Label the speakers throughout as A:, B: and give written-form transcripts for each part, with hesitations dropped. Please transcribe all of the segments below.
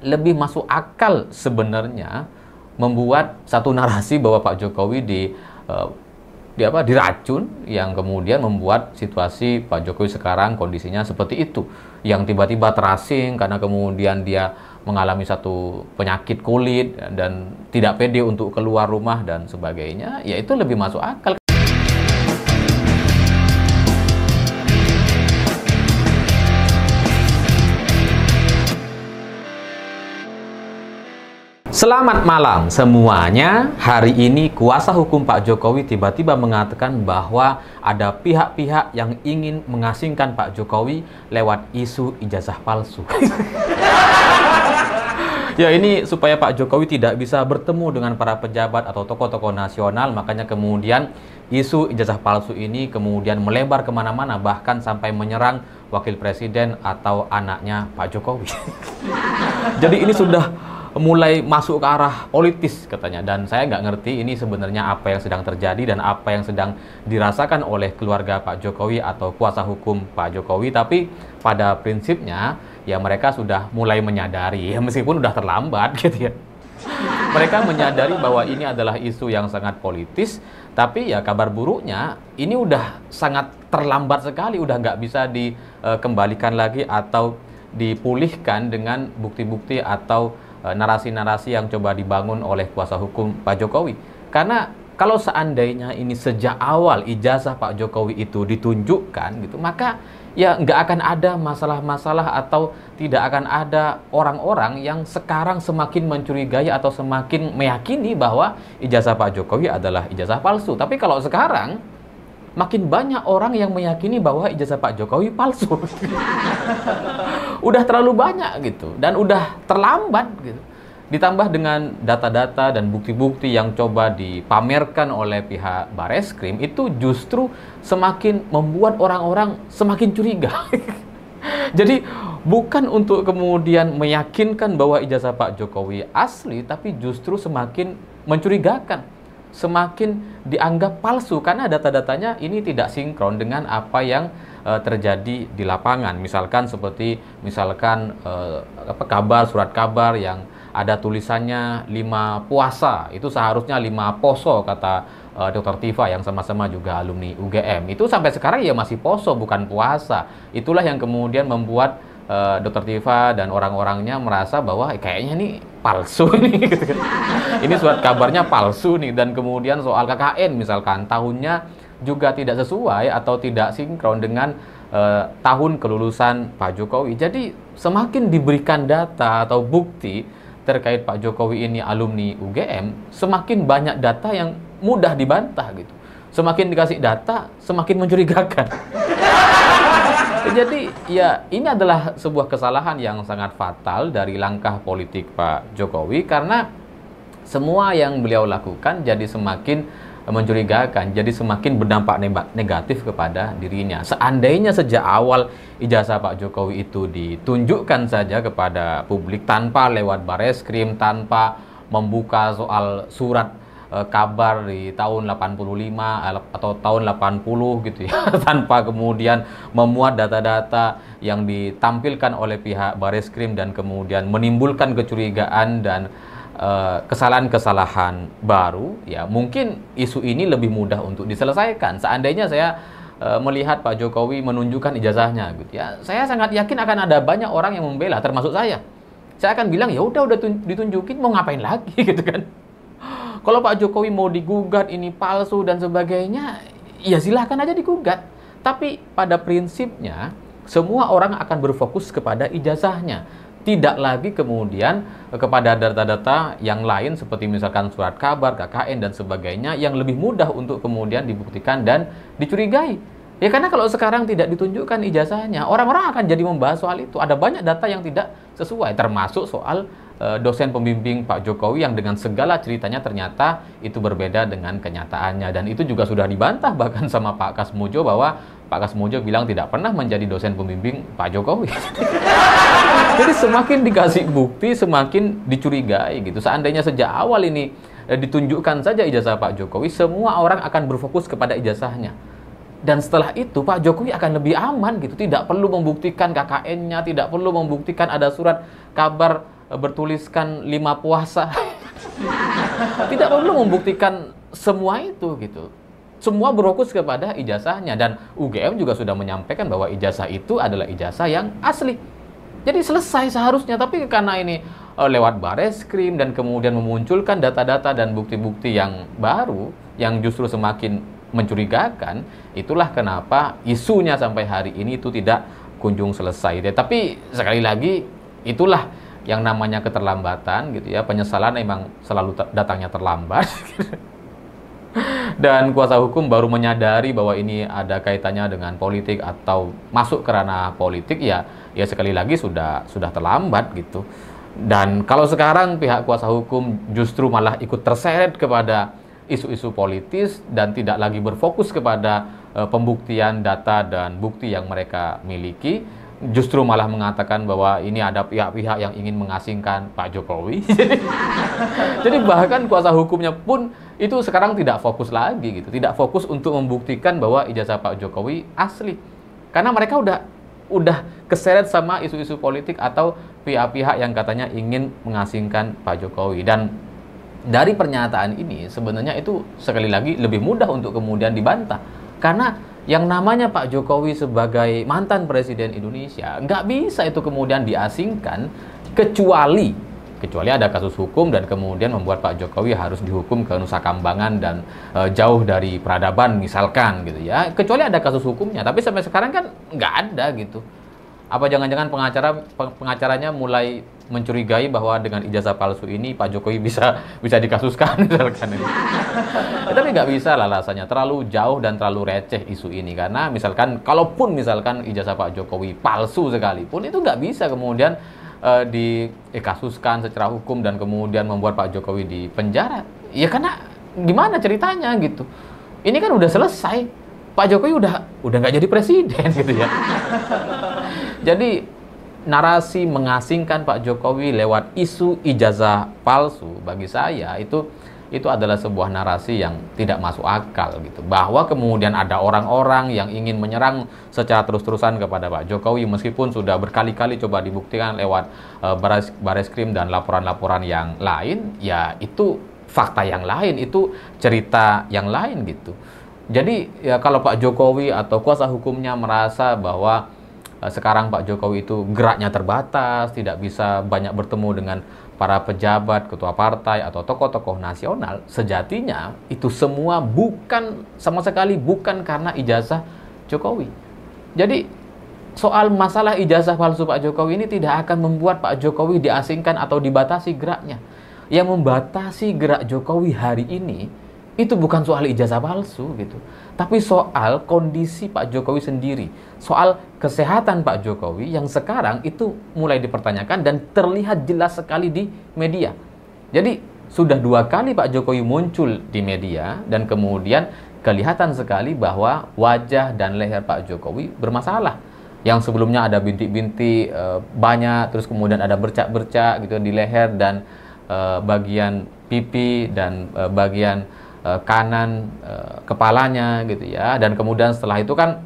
A: lebih masuk akal sebenarnya membuat satu narasi bahwa Pak Jokowi diracun, yang kemudian membuat situasi Pak Jokowi sekarang kondisinya seperti itu, yang tiba-tiba terasing karena kemudian dia mengalami satu penyakit kulit dan tidak pede untuk keluar rumah dan sebagainya, ya itu lebih masuk akal. Selamat malam semuanya. Hari ini kuasa hukum Pak Jokowi tiba-tiba mengatakan bahwa ada pihak-pihak yang ingin mengasingkan Pak Jokowi lewat isu ijazah palsu. Ya, ini supaya Pak Jokowi tidak bisa bertemu dengan para pejabat atau tokoh-tokoh nasional, makanya kemudian isu ijazah palsu ini kemudian melebar kemana-mana, bahkan sampai menyerang wakil presiden atau anaknya Pak Jokowi. Jadi ini sudah mulai masuk ke arah politis katanya, dan saya nggak ngerti ini sebenarnya apa yang sedang terjadi dan apa yang sedang dirasakan oleh keluarga Pak Jokowi atau kuasa hukum Pak Jokowi. Tapi pada prinsipnya ya mereka sudah mulai menyadari, ya meskipun udah terlambat gitu ya. Mereka menyadari bahwa ini adalah isu yang sangat politis, tapi ya kabar buruknya ini udah sangat terlambat sekali, udah nggak bisa dikembalikan lagi atau dipulihkan dengan bukti-bukti atau narasi-narasi yang coba dibangun oleh kuasa hukum Pak Jokowi. Karena kalau seandainya ini sejak awal ijazah Pak Jokowi itu ditunjukkan gitu, maka ya nggak akan ada masalah-masalah atau tidak akan ada orang-orang yang sekarang semakin mencurigai atau semakin meyakini bahwa ijazah Pak Jokowi adalah ijazah palsu. Tapi kalau sekarang makin banyak orang yang meyakini bahwa ijazah Pak Jokowi palsu. Udah terlalu banyak gitu, dan udah terlambat gitu. Ditambah dengan data-data dan bukti-bukti yang coba dipamerkan oleh pihak Bareskrim, itu justru semakin membuat orang-orang semakin curiga. Jadi bukan untuk kemudian meyakinkan bahwa ijazah Pak Jokowi asli, tapi justru semakin mencurigakan, semakin dianggap palsu karena data-datanya ini tidak sinkron dengan apa yang terjadi di lapangan. Misalkan kabar, surat kabar yang ada tulisannya 5 puasa, itu seharusnya 5 poso kata Dr. Tifa yang sama-sama juga alumni UGM. Itu sampai sekarang ya masih poso, bukan puasa. Itulah yang kemudian membuat Dr. Tifa dan orang-orangnya merasa bahwa kayaknya ini palsu nih. Ini surat kabarnya palsu nih. Dan kemudian soal KKN misalkan tahunnya juga tidak sesuai atau tidak sinkron dengan tahun kelulusan Pak Jokowi. Jadi semakin diberikan data atau bukti terkait Pak Jokowi ini alumni UGM, semakin banyak data yang mudah dibantah gitu. Semakin dikasih data, semakin mencurigakan. Jadi ya ini adalah sebuah kesalahan yang sangat fatal dari langkah politik Pak Jokowi, karena semua yang beliau lakukan jadi semakin mencurigakan, jadi semakin berdampak negatif kepada dirinya. Seandainya sejak awal ijazah Pak Jokowi itu ditunjukkan saja kepada publik tanpa lewat Bareskrim, tanpa membuka soal surat kabar di tahun 85 atau tahun 80 gitu ya, tanpa kemudian memuat data-data yang ditampilkan oleh pihak Bareskrim dan kemudian menimbulkan kecurigaan dan kesalahan-kesalahan baru, ya mungkin isu ini lebih mudah untuk diselesaikan. Seandainya saya melihat Pak Jokowi menunjukkan ijazahnya gitu ya, saya sangat yakin akan ada banyak orang yang membela, termasuk saya. Saya akan bilang ya udah ditunjukin, mau ngapain lagi gitu kan. Kalau Pak Jokowi mau digugat ini palsu dan sebagainya, ya silahkan aja digugat. Tapi pada prinsipnya semua orang akan berfokus kepada ijazahnya, tidak lagi kemudian kepada data-data yang lain seperti misalkan surat kabar, KKN dan sebagainya yang lebih mudah untuk kemudian dibuktikan dan dicurigai. Ya karena kalau sekarang tidak ditunjukkan ijazahnya, orang-orang akan jadi membahas soal itu. Ada banyak data yang tidak sesuai, termasuk soal dosen pembimbing Pak Jokowi yang dengan segala ceritanya ternyata itu berbeda dengan kenyataannya, dan itu juga sudah dibantah bahkan sama Pak Kasmujo, bahwa Pak Kasmujo bilang tidak pernah menjadi dosen pembimbing Pak Jokowi. Jadi semakin dikasih bukti semakin dicurigai gitu. Seandainya sejak awal ini ditunjukkan saja ijazah Pak Jokowi, semua orang akan berfokus kepada ijazahnya. Dan setelah itu Pak Jokowi akan lebih aman gitu, tidak perlu membuktikan KKN-nya, tidak perlu membuktikan ada surat kabar bertuliskan 5 puasa. Tidak perlu membuktikan semua itu gitu. Semua berfokus kepada ijazahnya, dan UGM juga sudah menyampaikan bahwa ijazah itu adalah ijazah yang asli. Jadi selesai seharusnya, tapi karena ini lewat Bareskrim dan kemudian memunculkan data-data dan bukti-bukti yang baru yang justru semakin mencurigakan, itulah kenapa isunya sampai hari ini itu tidak kunjung selesai. Tapi sekali lagi, itulah yang namanya keterlambatan gitu ya. Penyesalan memang selalu datangnya terlambat. Dan kuasa hukum baru menyadari bahwa ini ada kaitannya dengan politik atau masuk ke ranah politik, ya sekali lagi sudah terlambat gitu. Dan kalau sekarang pihak kuasa hukum justru malah ikut terseret kepada isu-isu politis dan tidak lagi berfokus kepada pembuktian data dan bukti yang mereka miliki, justru malah mengatakan bahwa ini ada pihak-pihak yang ingin mengasingkan Pak Jokowi. Jadi bahkan kuasa hukumnya pun itu sekarang tidak fokus lagi gitu, tidak fokus untuk membuktikan bahwa ijazah Pak Jokowi asli, karena mereka udah keseret sama isu-isu politik atau pihak-pihak yang katanya ingin mengasingkan Pak Jokowi. Dan dari pernyataan ini sebenarnya itu sekali lagi lebih mudah untuk kemudian dibantah, karena yang namanya Pak Jokowi sebagai mantan Presiden Indonesia nggak bisa itu kemudian diasingkan kecuali ada kasus hukum dan kemudian membuat Pak Jokowi harus dihukum ke Nusa Kambangan dan jauh dari peradaban misalkan gitu ya. Kecuali ada kasus hukumnya, tapi sampai sekarang kan nggak ada gitu. Apa jangan-jangan pengacaranya mulai mencurigai bahwa dengan ijazah palsu ini Pak Jokowi bisa dikasuskan misalkan. Tapi nggak bisa lah alasannya, terlalu jauh dan terlalu receh isu ini, karena misalkan kalaupun misalkan ijazah Pak Jokowi palsu sekalipun itu nggak bisa kemudian dikasuskan secara hukum dan kemudian membuat Pak Jokowi di penjara. Ya karena gimana ceritanya gitu. Ini kan udah selesai. Pak Jokowi udah nggak jadi presiden gitu ya. Jadi narasi mengasingkan Pak Jokowi lewat isu ijazah palsu bagi saya itu adalah sebuah narasi yang tidak masuk akal gitu. Bahwa kemudian ada orang-orang yang ingin menyerang secara terus-terusan kepada Pak Jokowi meskipun sudah berkali-kali coba dibuktikan lewat Bareskrim dan laporan-laporan yang lain, ya itu fakta yang lain, itu cerita yang lain gitu. Jadi ya kalau Pak Jokowi atau kuasa hukumnya merasa bahwa sekarang Pak Jokowi itu geraknya terbatas, tidak bisa banyak bertemu dengan para pejabat, ketua partai, atau tokoh-tokoh nasional, sejatinya itu semua sama sekali bukan karena ijazah Jokowi. Jadi soal masalah ijazah palsu Pak Jokowi ini tidak akan membuat Pak Jokowi diasingkan atau dibatasi geraknya. Yang membatasi gerak Jokowi hari ini itu bukan soal ijazah palsu gitu, tapi soal kondisi Pak Jokowi sendiri, soal kesehatan Pak Jokowi yang sekarang itu mulai dipertanyakan dan terlihat jelas sekali di media. Jadi sudah 2 kali Pak Jokowi muncul di media dan kemudian kelihatan sekali bahwa wajah dan leher Pak Jokowi bermasalah. Yang sebelumnya ada bintik-bintik banyak, terus kemudian ada bercak-bercak gitu di leher dan bagian pipi dan bagian kanan kepalanya gitu ya. Dan kemudian setelah itu kan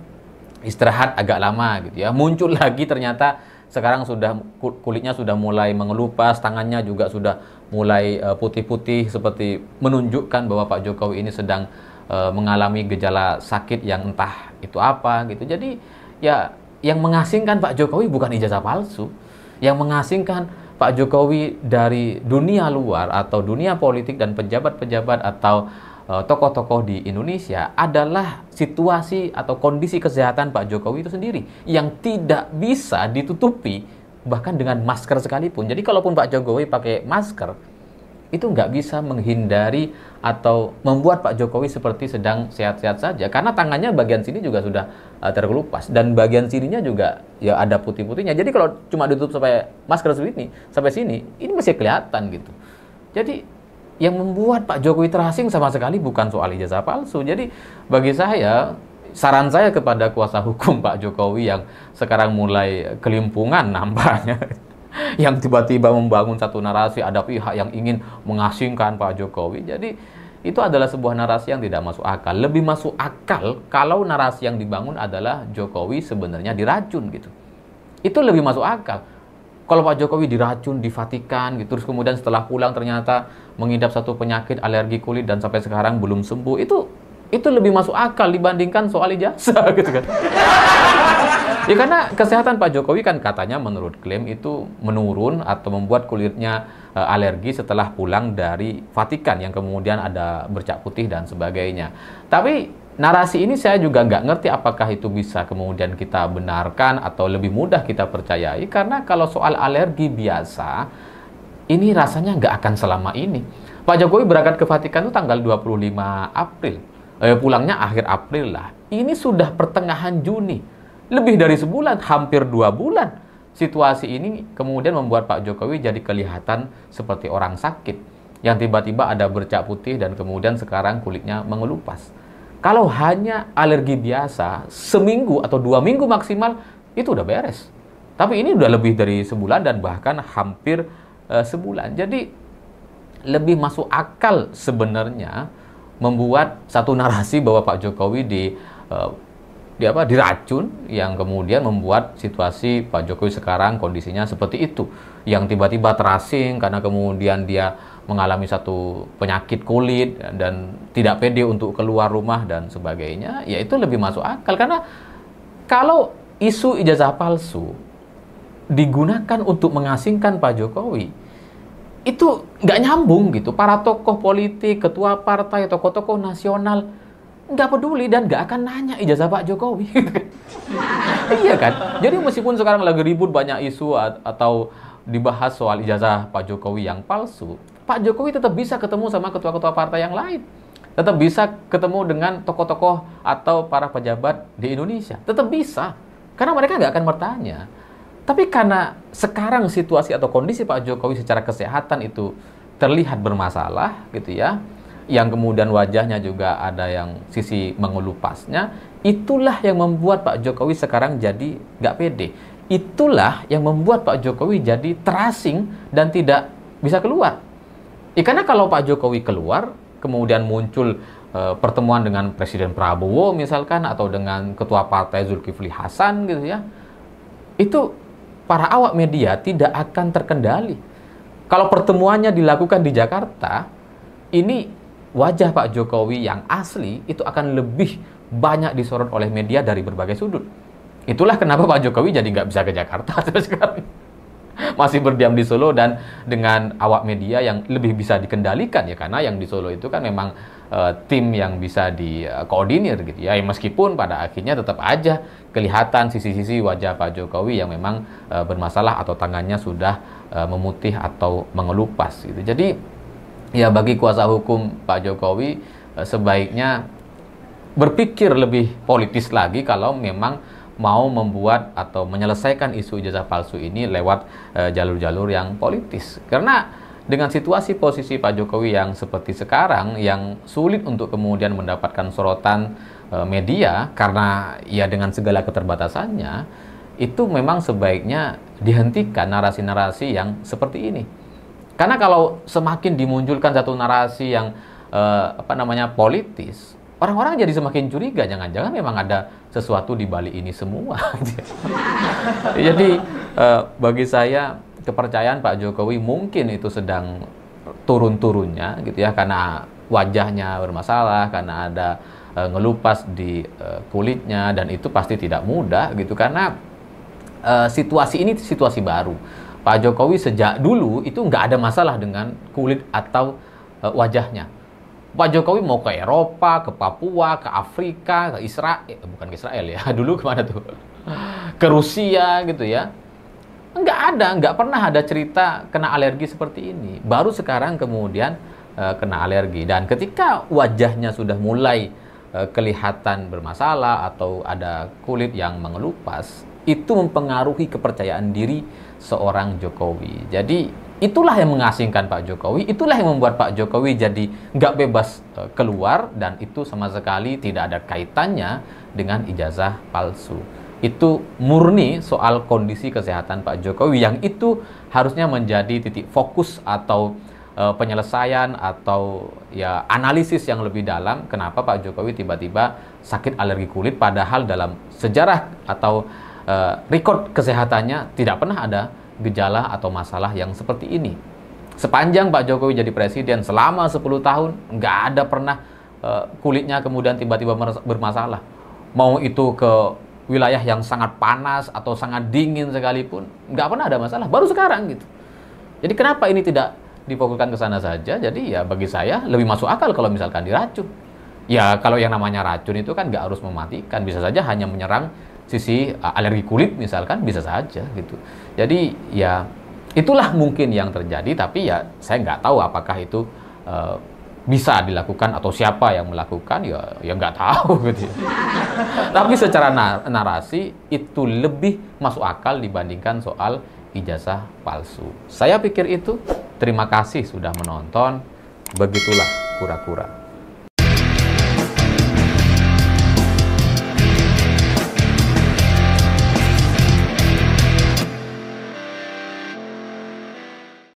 A: istirahat agak lama gitu ya, muncul lagi ternyata sekarang sudah kulitnya sudah mulai mengelupas, tangannya juga sudah mulai putih-putih seperti menunjukkan bahwa Pak Jokowi ini sedang mengalami gejala sakit yang entah itu apa gitu. Jadi ya yang mengasingkan Pak Jokowi bukan ijazah palsu, yang mengasingkan Pak Jokowi dari dunia luar atau dunia politik dan pejabat-pejabat atau tokoh-tokoh di Indonesia adalah situasi atau kondisi kesehatan Pak Jokowi itu sendiri yang tidak bisa ditutupi bahkan dengan masker sekalipun. Jadi kalaupun Pak Jokowi pakai masker itu nggak bisa menghindari atau membuat Pak Jokowi seperti sedang sehat-sehat saja, karena tangannya bagian sini juga sudah terkelupas dan bagian sininya juga ya ada putih-putihnya. Jadi kalau cuma ditutup sampai masker sampai sini ini masih kelihatan gitu. Jadi yang membuat Pak Jokowi terasing sama sekali bukan soal ijazah palsu. Jadi bagi saya, saran saya kepada kuasa hukum Pak Jokowi yang sekarang mulai kelimpungan nampaknya, yang tiba-tiba membangun satu narasi ada pihak yang ingin mengasingkan Pak Jokowi. Jadi itu adalah sebuah narasi yang tidak masuk akal. Lebih masuk akal kalau narasi yang dibangun adalah Jokowi sebenarnya diracun gitu. Itu lebih masuk akal. Kalau Pak Jokowi diracun di Vatikan gitu, terus kemudian setelah pulang ternyata mengidap satu penyakit alergi kulit dan sampai sekarang belum sembuh, itu lebih masuk akal dibandingkan soal ijazah gitu kan. Ya karena kesehatan Pak Jokowi kan katanya menurut klaim itu menurun atau membuat kulitnya alergi setelah pulang dari Vatikan yang kemudian ada bercak putih dan sebagainya. Tapi narasi ini saya juga nggak ngerti apakah itu bisa kemudian kita benarkan atau lebih mudah kita percayai, karena kalau soal alergi biasa ini rasanya nggak akan selama ini. Pak Jokowi berangkat ke Vatikan itu tanggal 25 April. Pulangnya akhir April lah. Ini sudah pertengahan Juni. Lebih dari sebulan, hampir 2 bulan. Situasi ini kemudian membuat Pak Jokowi jadi kelihatan seperti orang sakit. Yang tiba-tiba ada bercak putih dan kemudian sekarang kulitnya mengelupas. Kalau hanya alergi biasa, seminggu atau 2 minggu maksimal, itu udah beres. Tapi ini udah lebih dari sebulan dan bahkan hampir sebulan. Jadi lebih masuk akal sebenarnya membuat satu narasi bahwa Pak Jokowi diracun, yang kemudian membuat situasi Pak Jokowi sekarang kondisinya seperti itu, yang tiba-tiba terasing karena kemudian dia mengalami satu penyakit kulit dan tidak pede untuk keluar rumah dan sebagainya. Ya itu lebih masuk akal, karena kalau isu ijazah palsu digunakan untuk mengasingkan Pak Jokowi, itu nggak nyambung gitu. Para tokoh politik, ketua partai, tokoh-tokoh nasional nggak peduli dan nggak akan nanya ijazah Pak Jokowi. Iya kan? Jadi meskipun sekarang lagi ribut banyak isu atau dibahas soal ijazah Pak Jokowi yang palsu, Pak Jokowi tetap bisa ketemu sama ketua-ketua partai yang lain. Tetap bisa ketemu dengan tokoh-tokoh atau para pejabat di Indonesia. Tetap bisa. Karena mereka nggak akan bertanya. Tapi karena sekarang situasi atau kondisi Pak Jokowi secara kesehatan itu terlihat bermasalah gitu ya, yang kemudian wajahnya juga ada yang sisi mengelupasnya, itulah yang membuat Pak Jokowi sekarang jadi nggak pede. Itulah yang membuat Pak Jokowi jadi terasing dan tidak bisa keluar. Karena kalau Pak Jokowi keluar, kemudian muncul pertemuan dengan Presiden Prabowo misalkan, atau dengan Ketua Partai Zulkifli Hasan gitu ya, itu para awak media tidak akan terkendali. Kalau pertemuannya dilakukan di Jakarta, ini wajah Pak Jokowi yang asli itu akan lebih banyak disorot oleh media dari berbagai sudut. Itulah kenapa Pak Jokowi jadi nggak bisa ke Jakarta sampai sekarang. Masih berdiam di Solo dan dengan awak media yang lebih bisa dikendalikan ya, karena yang di Solo itu kan memang tim yang bisa dikoordinir gitu ya. Meskipun pada akhirnya tetap aja kelihatan sisi-sisi wajah Pak Jokowi yang memang bermasalah atau tangannya sudah memutih atau mengelupas gitu. Jadi ya bagi kuasa hukum Pak Jokowi sebaiknya berpikir lebih politis lagi kalau memang mau membuat atau menyelesaikan isu ijazah palsu ini lewat jalur-jalur yang politis. Karena dengan situasi posisi Pak Jokowi yang seperti sekarang, yang sulit untuk kemudian mendapatkan sorotan media karena ya dengan segala keterbatasannya, itu memang sebaiknya dihentikan narasi-narasi yang seperti ini. Karena kalau semakin dimunculkan satu narasi yang politis, orang-orang jadi semakin curiga, jangan-jangan memang ada sesuatu di balik ini semua. Jadi bagi saya kepercayaan Pak Jokowi mungkin itu sedang turun-turunnya gitu ya, karena wajahnya bermasalah, karena ada ngelupas di kulitnya, dan itu pasti tidak mudah gitu, karena situasi ini situasi baru. Pak Jokowi sejak dulu itu nggak ada masalah dengan kulit atau wajahnya. Pak Jokowi mau ke Eropa, ke Papua, ke Afrika, ke Israel, bukan ke Israel ya, dulu kemana tuh? Ke Rusia gitu ya. Nggak pernah ada cerita kena alergi seperti ini. Baru sekarang kemudian kena alergi. Dan ketika wajahnya sudah mulai kelihatan bermasalah atau ada kulit yang mengelupas, itu mempengaruhi kepercayaan diri seorang Jokowi. Jadi itulah yang mengasingkan Pak Jokowi, itulah yang membuat Pak Jokowi jadi nggak bebas keluar, dan itu sama sekali tidak ada kaitannya dengan ijazah palsu. Itu murni soal kondisi kesehatan Pak Jokowi, yang itu harusnya menjadi titik fokus atau penyelesaian atau ya analisis yang lebih dalam kenapa Pak Jokowi tiba-tiba sakit alergi kulit, padahal dalam sejarah atau rekod kesehatannya tidak pernah ada gejala atau masalah yang seperti ini. Sepanjang Pak Jokowi jadi presiden selama 10 tahun, nggak ada pernah kulitnya kemudian tiba-tiba bermasalah. Mau itu ke wilayah yang sangat panas atau sangat dingin sekalipun, nggak pernah ada masalah. Baru sekarang gitu. Jadi kenapa ini tidak difokuskan ke sana saja? Jadi ya bagi saya lebih masuk akal kalau misalkan diracun. Ya kalau yang namanya racun itu kan nggak harus mematikan, bisa saja hanya menyerang sisi alergi kulit misalkan, bisa saja gitu. Jadi ya itulah mungkin yang terjadi, tapi ya saya nggak tahu apakah itu bisa dilakukan atau siapa yang melakukan, ya nggak tahu gitu. Tapi secara narasi itu lebih masuk akal dibandingkan soal ijazah palsu. Saya pikir itu. Terima kasih sudah menonton. Begitulah kura-kura.